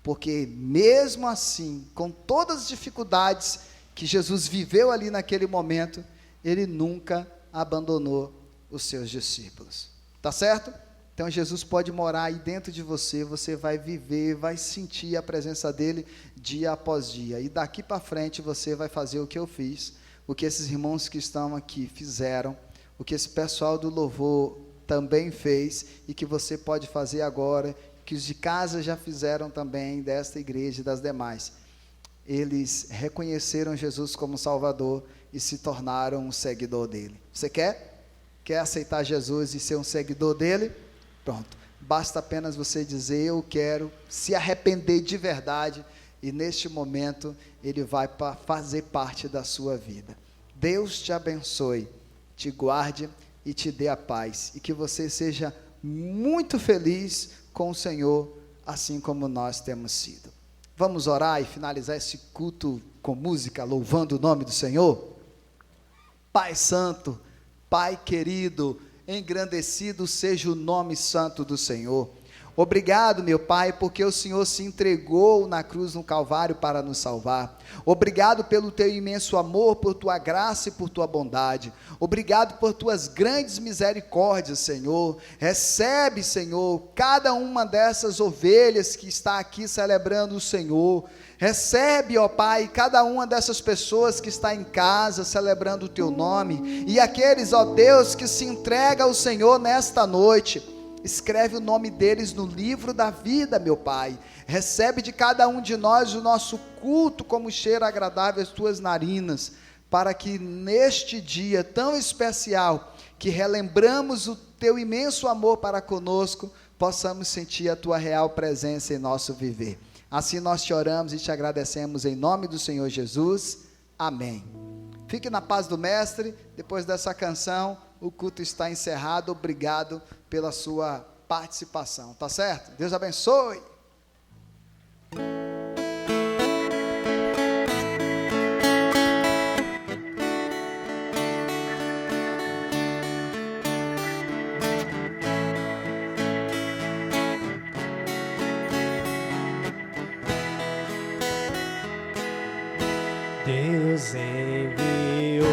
Porque mesmo assim, com todas as dificuldades que Jesus viveu ali naquele momento, Ele nunca abandonou os seus discípulos. Tá certo? Então Jesus pode morar aí dentro de você, você vai viver, vai sentir a presença dEle dia após dia. E daqui para frente você vai fazer o que eu fiz, o que esses irmãos que estão aqui fizeram, o que esse pessoal do louvor também fez e que você pode fazer agora, que os de casa já fizeram também, desta igreja e das demais. Eles reconheceram Jesus como Salvador e se tornaram um seguidor dele. Você quer? Quer aceitar Jesus e ser um seguidor dele? Pronto. Basta apenas você dizer, eu quero, se arrepender de verdade, e neste momento ele vai fazer parte da sua vida. Deus te abençoe, te guarde e te dê a paz, e que você seja muito feliz com o Senhor, assim como nós temos sido. Vamos orar e finalizar esse culto com música, louvando o nome do Senhor? Pai santo, Pai querido, engrandecido seja o nome santo do Senhor. Obrigado, meu Pai, porque o Senhor se entregou na cruz no Calvário para nos salvar. Obrigado pelo teu imenso amor, por tua graça e por tua bondade. Obrigado por tuas grandes misericórdias, Senhor. Recebe, Senhor, cada uma dessas ovelhas que está aqui celebrando o Senhor. Recebe, ó Pai, cada uma dessas pessoas que está em casa celebrando o teu nome. E aqueles, ó Deus, que se entregam ao Senhor nesta noite. Escreve o nome deles no livro da vida, meu Pai. Recebe de cada um de nós o nosso culto como cheiro agradável às tuas narinas, para que neste dia tão especial, que relembramos o teu imenso amor para conosco, possamos sentir a tua real presença em nosso viver. Assim nós te oramos e te agradecemos em nome do Senhor Jesus. Amém. Fique na paz do Mestre. Depois dessa canção, o culto está encerrado. Obrigado pela sua participação, tá certo? Deus abençoe. Deus enviou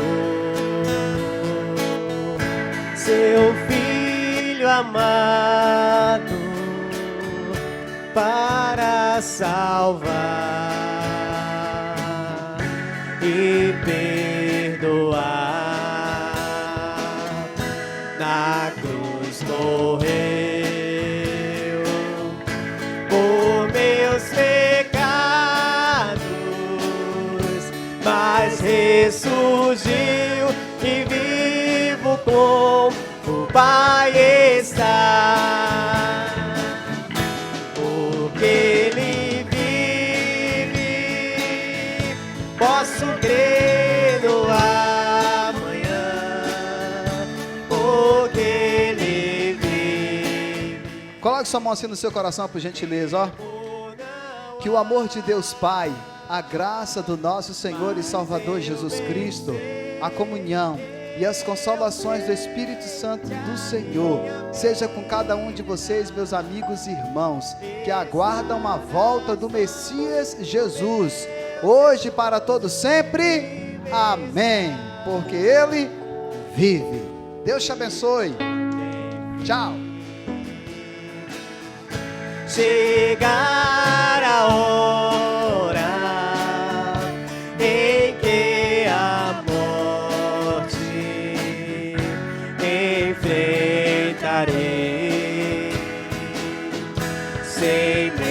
seu Filho amado para salvar e perdoar. Na cruz morreu por meus pecados, mas ressurgiu e vivo com o Pai está. Porque Ele vive, posso crer no amanhã. Porque Ele vive. Coloque sua mão assim no seu coração, por gentileza, ó. Que o amor de Deus Pai, a graça do nosso Senhor e Salvador Jesus Cristo, a comunhão e as consolações do Espírito Santo do Senhor seja com cada um de vocês, meus amigos e irmãos, que aguardam a volta do Messias Jesus, hoje para todos sempre. Amém. Porque Ele vive. Deus te abençoe. Tchau. Chegar a hora enfrentarei sem medo.